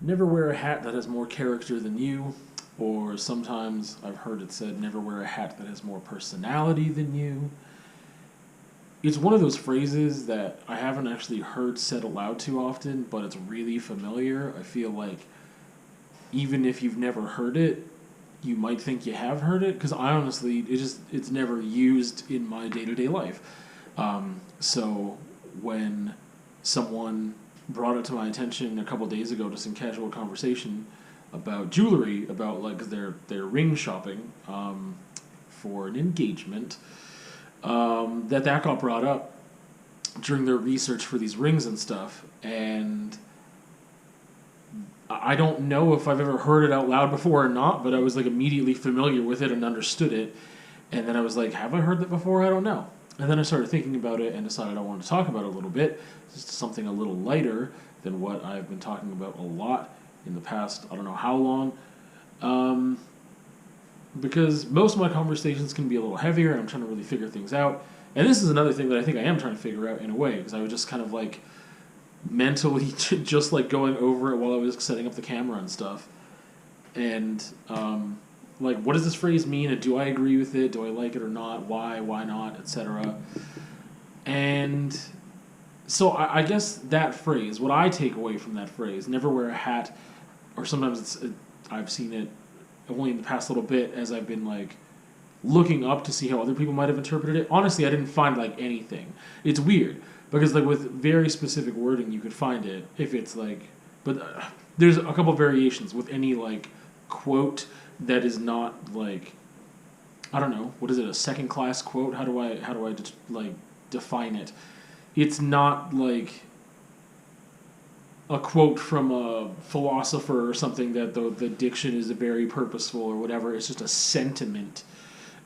never wear a hat that has more character than you, or sometimes I've heard it said, never wear a hat that has more personality than you. It's one of those phrases that I haven't actually heard said aloud too often, but it's really familiar. I feel like even if you've never heard it, you might think you have heard it, because I honestly, it's never used in my day-to-day life. So when someone brought it to my attention a couple days ago, just in casual conversation about jewelry, about like their ring shopping for an engagement, that got brought up during their research for these rings and stuff, and I don't know if I've ever heard it out loud before or not, but I was like immediately familiar with it and understood it. And then I was like, have I heard that before? I don't know. And then I started thinking about it and decided I wanted to talk about it a little bit, just something a little lighter than what I've been talking about a lot in the past, I don't know how long. Because most of my conversations can be a little heavier, and I'm trying to really figure things out. And this is another thing that I think I am trying to figure out in a way, because I was just kind of like mentally just like going over it while I was setting up the camera and stuff. And like, what does this phrase mean? And do I agree with it? Do I like it or not? Why not, etc. And so I guess that phrase, what I take away from that phrase, never wear a hat, or sometimes I've seen it only in the past little bit as I've been like looking up to see how other people might have interpreted it. Honestly, I didn't find like anything. It's weird because like with very specific wording, you could find it if it's like, but there's a couple variations with any like quote that is not like, I don't know, what is it, a second class quote? How do I like define it? It's not like a quote from a philosopher or something that the diction is very purposeful or whatever. It's just a sentiment.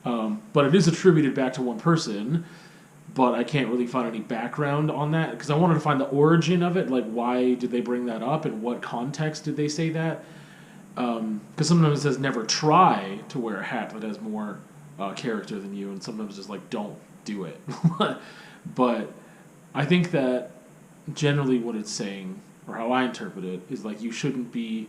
But it is attributed back to one person, but I can't really find any background on that because I wanted to find the origin of it, like why did they bring that up and what context did they say that? Because sometimes it says never try to wear a hat that has more character than you, and sometimes just like don't do it. But I think that generally what it's saying, or how I interpret it, is like you shouldn't be,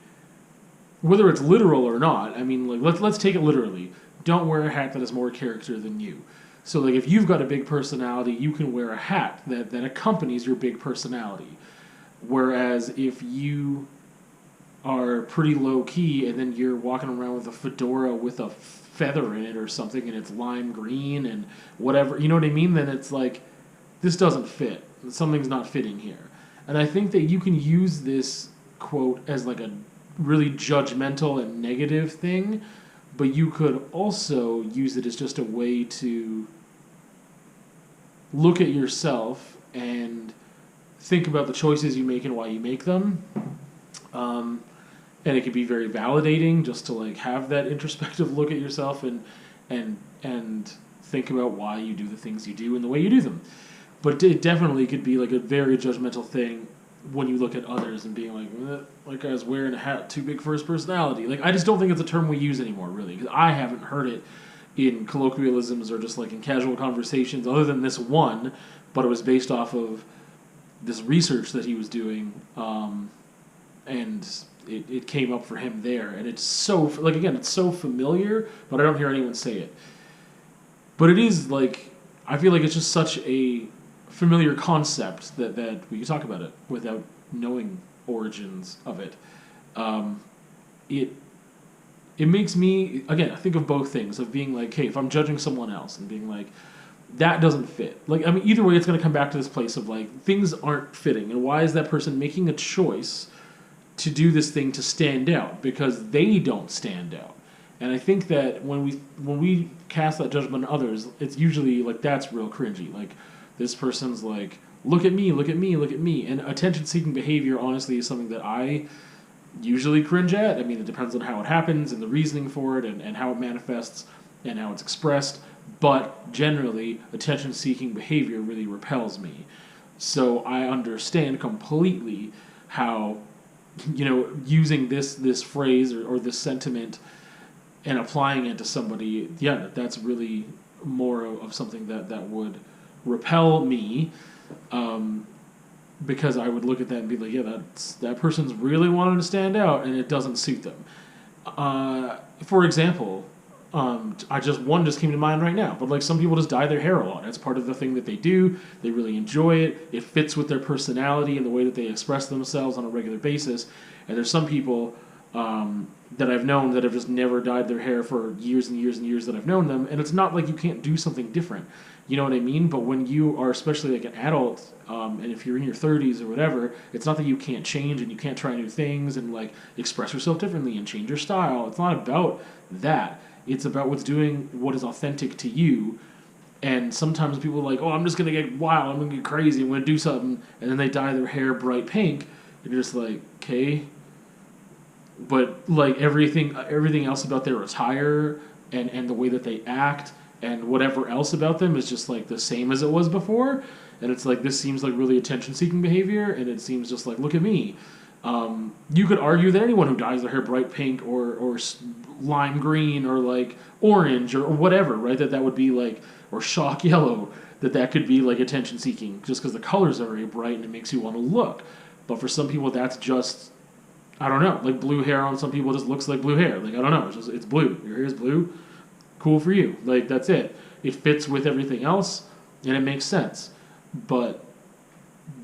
whether it's literal or not. I mean, like let's take it literally. Don't wear a hat that has more character than you. So like if you've got a big personality, you can wear a hat that accompanies your big personality. Whereas if you are pretty low key and then you're walking around with a fedora with a feather in it or something and it's lime green and whatever, you know what I mean? Then it's like, this doesn't fit. Something's not fitting here. And I think that you can use this quote as like a really judgmental and negative thing, but you could also use it as just a way to look at yourself and think about the choices you make and why you make them. And it can be very validating just to like have that introspective look at yourself and think about why you do the things you do and the way you do them. But it definitely could be like a very judgmental thing when you look at others and being like, like guy's wearing a hat too big for his personality. Like, I just don't think it's a term we use anymore, really. Because I haven't heard it in colloquialisms or just like in casual conversations other than this one, but it was based off of this research that he was doing, and it came up for him there. And it's so, like, again, it's so familiar, but I don't hear anyone say it. But it is, like, I feel like it's just such a familiar concept that we can talk about it without knowing origins of it. It makes me, again, I think of both things, of being like, hey, if I'm judging someone else and being like, that doesn't fit. Like, I mean, either way, it's going to come back to this place of like, things aren't fitting. And why is that person making a choice to do this thing to stand out? Because they don't stand out. And I think that when we cast that judgment on others, it's usually like, that's real cringy. Like, this person's like, look at me, look at me, look at me. And attention-seeking behavior, honestly, is something that I usually cringe at. I mean, it depends on how it happens and the reasoning for it and how it manifests and how it's expressed. But generally, attention-seeking behavior really repels me. So I understand completely how, using this phrase or this sentiment and applying it to somebody, yeah, that's really more of something that would repel me. because I would look at that and be like, yeah, that person's really wanting to stand out, and it doesn't suit them. For example, one just came to mind right now, but like some people just dye their hair a lot. That's part of the thing that they do. They really enjoy it. It fits with their personality and the way that they express themselves on a regular basis. And there's some people that I've known that have just never dyed their hair for years and years and years that I've known them. And it's not like you can't do something different. You know what I mean? But when you are especially like an adult, and if you're in your 30s or whatever, it's not that you can't change and you can't try new things and like express yourself differently and change your style. It's not about that. It's about what is authentic to you. And sometimes people are like, oh, I'm just going to get wild. I'm going to get crazy. I'm going to do something. And then they dye their hair bright pink. And you're just like, okay. But like everything else about their attire and the way that they act and whatever else about them is just like the same as it was before. And it's like, this seems like really attention-seeking behavior. And it seems just like, look at me. You could argue that anyone who dyes their hair bright pink or lime green or like orange or whatever, right? That would be like, or shock yellow, that could be like attention seeking just because the colors are very bright and it makes you want to look. But for some people, that's just, I don't know, like blue hair on some people just looks like blue hair. Like, I don't know, it's blue. Your hair is blue. Cool for you. Like, that's it. It fits with everything else and it makes sense. But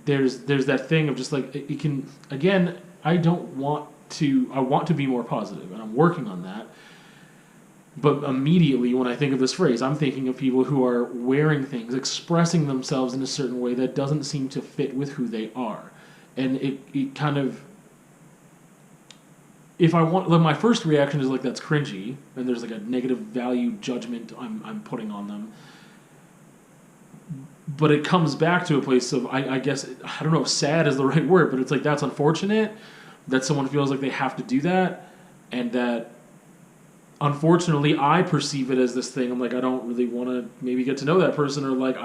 there's that thing of just like, it can, again, I want to be more positive, and I'm working on that. But immediately when I think of this phrase, I'm thinking of people who are wearing things, expressing themselves in a certain way that doesn't seem to fit with who they are. And it kind of, if I want, like my first reaction is like, that's cringy, and there's like a negative value judgment I'm putting on them. But it comes back to a place of, I guess, I don't know if sad is the right word, but it's like, that's unfortunate that someone feels like they have to do that, and that, unfortunately, I perceive it as this thing. I'm like, I don't really want to maybe get to know that person, or like,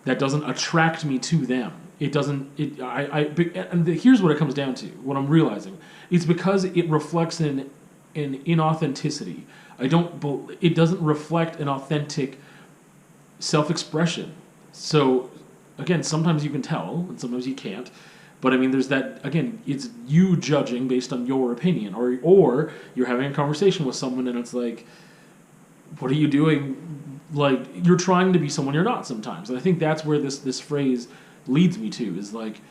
that doesn't attract me to them. It doesn't, and here's what it comes down to, what I'm realizing. It's because it reflects an inauthenticity. It doesn't reflect an authentic self-expression. So, again, sometimes you can tell, and sometimes you can't. But I mean, there's that, again, it's you judging based on your opinion, or you're having a conversation with someone and it's like, what are you doing? Like, you're trying to be someone you're not sometimes. And I think that's where this phrase leads me to, is like,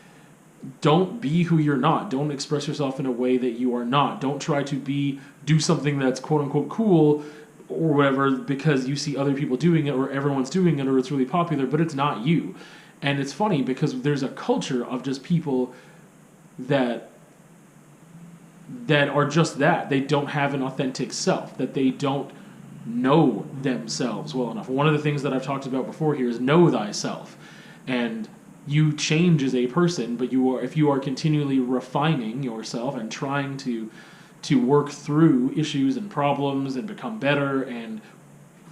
don't be who you're not. Don't express yourself in a way that you are not. Don't try to do something that's quote unquote cool or whatever because you see other people doing it or everyone's doing it or it's really popular, but it's not you. And it's funny because there's a culture of just people that are just that. They don't have an authentic self, that they don't know themselves well enough. One of the things that I've talked about before here is know thyself. And you change as a person, but if you are continually refining yourself and trying to work through issues and problems and become better and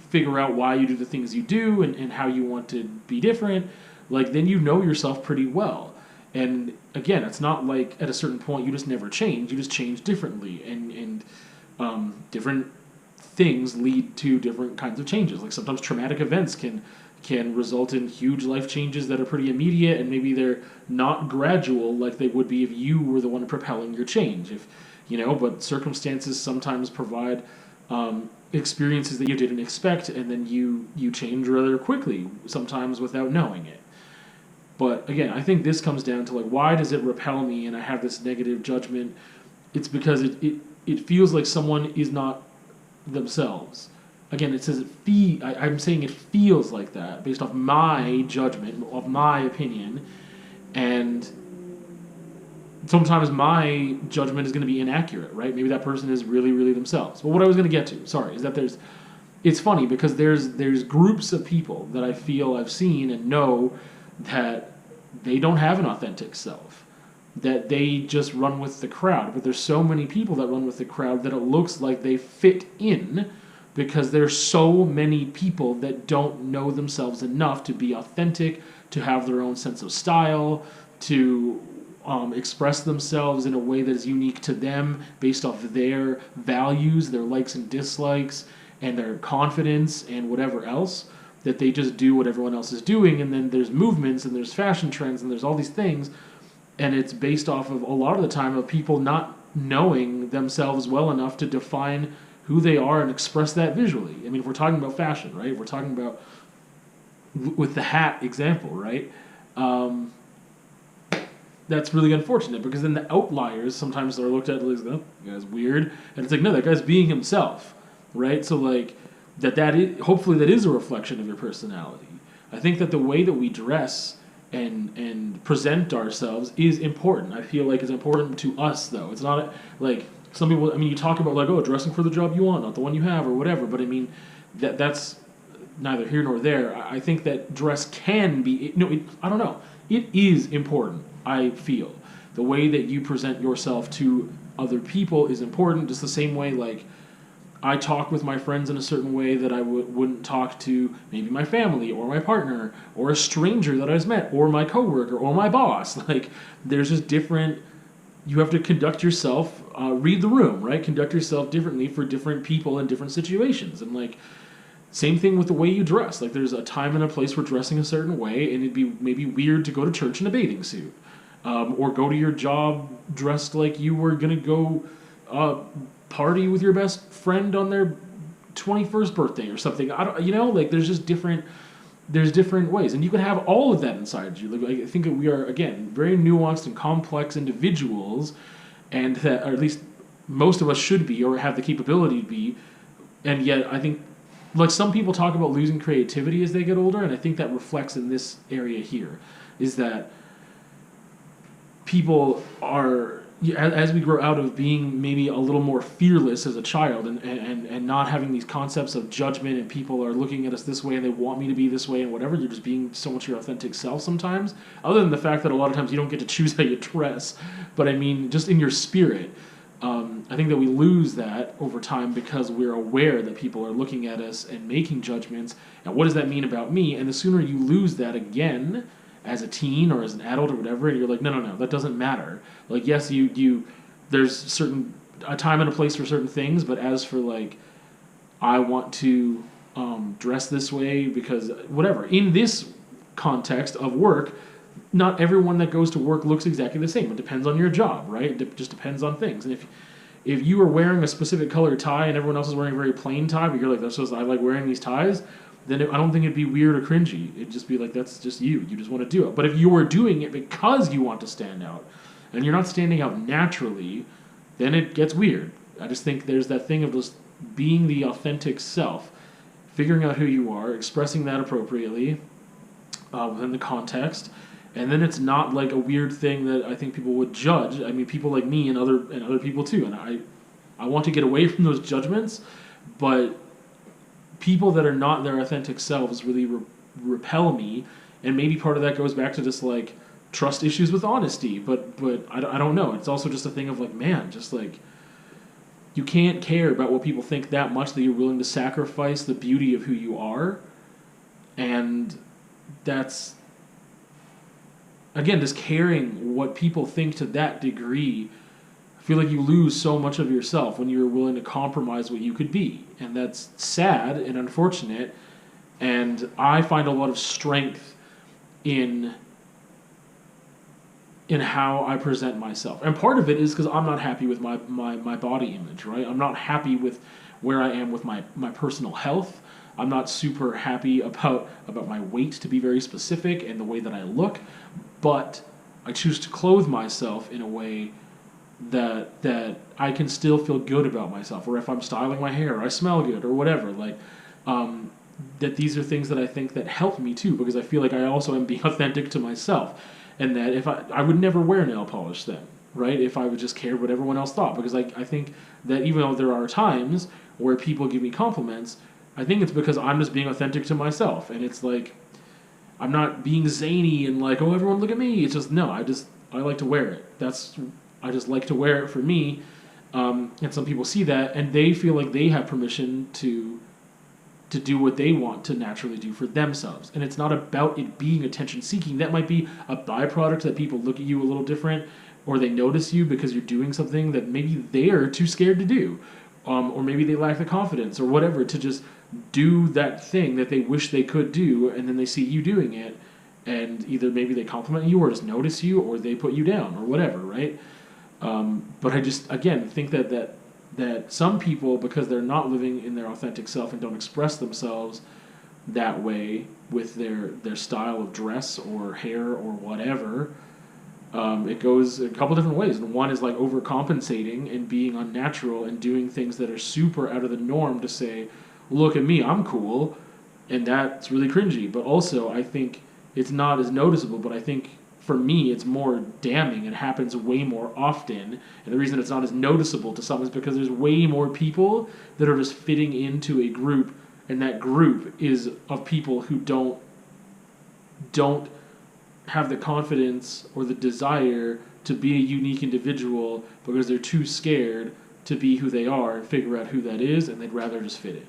figure out why you do the things you do and how you want to be different, like, then you know yourself pretty well. And again, it's not like at a certain point you just never change. You just change differently, and different things lead to different kinds of changes. Like sometimes traumatic events can result in huge life changes that are pretty immediate, and maybe they're not gradual like they would be if you were the one propelling your change. But circumstances sometimes provide experiences that you didn't expect, and then you change rather quickly, sometimes without knowing it. But again, I think this comes down to like, why does it repel me and I have this negative judgment? It's because it feels like someone is not themselves. Again, it says I'm saying it feels like that based off my judgment, of my opinion, and sometimes my judgment is going to be inaccurate, right? Maybe that person is really, really themselves. But what I was going to get to, is that it's funny because there's groups of people that I feel I've seen and know that they don't have an authentic self, that they just run with the crowd. But there's so many people that run with the crowd that it looks like they fit in because there's so many people that don't know themselves enough to be authentic, to have their own sense of style, to express themselves in a way that is unique to them based off of their values, their likes and dislikes, and their confidence and whatever else. that they just do what everyone else is doing, and then there's movements and there's fashion trends and there's all these things, and it's based off of a lot of the time of people not knowing themselves well enough to define who they are and express that visually. I mean, if we're talking about fashion, right? We're talking about with the hat example, right? That's really unfortunate because then the outliers sometimes are looked at like, oh, that guy's weird, and it's like, no, that guy's being himself, right? So like that is, hopefully that is a reflection of your personality. I think that the way that we dress and present ourselves is important. I feel like it's important to us, though. It's not like some people. I mean, you talk about like, oh, dressing for the job you want, not the one you have, or whatever. But I mean, that's neither here nor there. I think that dress can be. No, I don't know. It is important. I feel the way that you present yourself to other people is important. Just the same way, like, I talk with my friends in a certain way that I wouldn't talk to maybe my family or my partner or a stranger that I just met or my coworker or my boss. Like, there's just different. You have to conduct yourself, read the room, right? Conduct yourself differently for different people in different situations, and like. Same thing with the way you dress. Like, there's a time and a place for dressing a certain way, and it'd be maybe weird to go to church in a bathing suit, or go to your job dressed like you were gonna go party with your best friend on their 21st birthday or something. I don't, like there's just different. There's different ways, and you can have all of that inside you. Like, I think that we are again very nuanced and complex individuals, and that, or at least most of us should be, or have the capability to be, and yet I think. Like, some people talk about losing creativity as they get older, and I think that reflects in this area here, is that people are, as we grow out of being maybe a little more fearless as a child and not having these concepts of judgment and people are looking at us this way and they want me to be this way and whatever, you're just being so much your authentic self sometimes, other than the fact that a lot of times you don't get to choose how you dress, but I mean, just in your spirit. I think that we lose that over time because we're aware that people are looking at us and making judgments. And what does that mean about me? And the sooner you lose that again, as a teen or as an adult or whatever, and you're like, no, that doesn't matter. Like, yes, there's a time and a place for certain things, but as for like, I want to dress this way because whatever. In this context of work, not everyone that goes to work looks exactly the same. It depends on your job, right? It just depends on things. And if you are wearing a specific color tie and everyone else is wearing a very plain tie, but you're like, I like wearing these ties, then I don't think it'd be weird or cringy. It'd just be like, that's just you. You just want to do it. But if you were doing it because you want to stand out, and you're not standing out naturally, then it gets weird. I just think there's that thing of just being the authentic self, figuring out who you are, expressing that appropriately within the context, and then it's not like a weird thing that I think people would judge. I mean, people like me and other people too, and I want to get away from those judgments, but people that are not their authentic selves really repel me, and maybe part of that goes back to just like trust issues with honesty, but I don't know. It's also just a thing of like, man, just like you can't care about what people think that much that you're willing to sacrifice the beauty of who you are, and that's. Again, just caring what people think to that degree, I feel like you lose so much of yourself when you're willing to compromise what you could be. And that's sad and unfortunate. And I find a lot of strength in how I present myself. And part of it is because I'm not happy with my body image, right? I'm not happy with where I am with my personal health. I'm not super happy about my weight, to be very specific, and the way that I look. But I choose to clothe myself in a way that I can still feel good about myself, or if I'm styling my hair, I smell good, or whatever. Like, that these are things that I think that help me too, because I feel like I also am being authentic to myself, and that if I would never wear nail polish then, right? If I would just care what everyone else thought, because I think that even though there are times where people give me compliments, I think it's because I'm just being authentic to myself, and it's like. I'm not being zany and like, oh, everyone look at me. It's just, no, I like to wear it. I just like to wear it for me. And some people see that and they feel like they have permission to do what they want to naturally do for themselves. And it's not about it being attention seeking. That might be a byproduct that people look at you a little different, or they notice you because you're doing something that maybe they are too scared to do. Or maybe they lack the confidence or whatever to just do that thing that they wish they could do, and then they see you doing it, and either maybe they compliment you or just notice you or they put you down or whatever, right? But I just, again, think that some people, because they're not living in their authentic self and don't express themselves that way with their style of dress or hair or whatever, it goes a couple different ways. And one is like overcompensating and being unnatural and doing things that are super out of the norm to say, look at me, I'm cool, and that's really cringy. But also, I think it's not as noticeable, but I think for me, it's more damning. It happens way more often. And the reason it's not as noticeable to some is because there's way more people that are just fitting into a group, and that group is of people who don't have the confidence or the desire to be a unique individual because they're too scared to be who they are and figure out who that is, and they'd rather just fit in.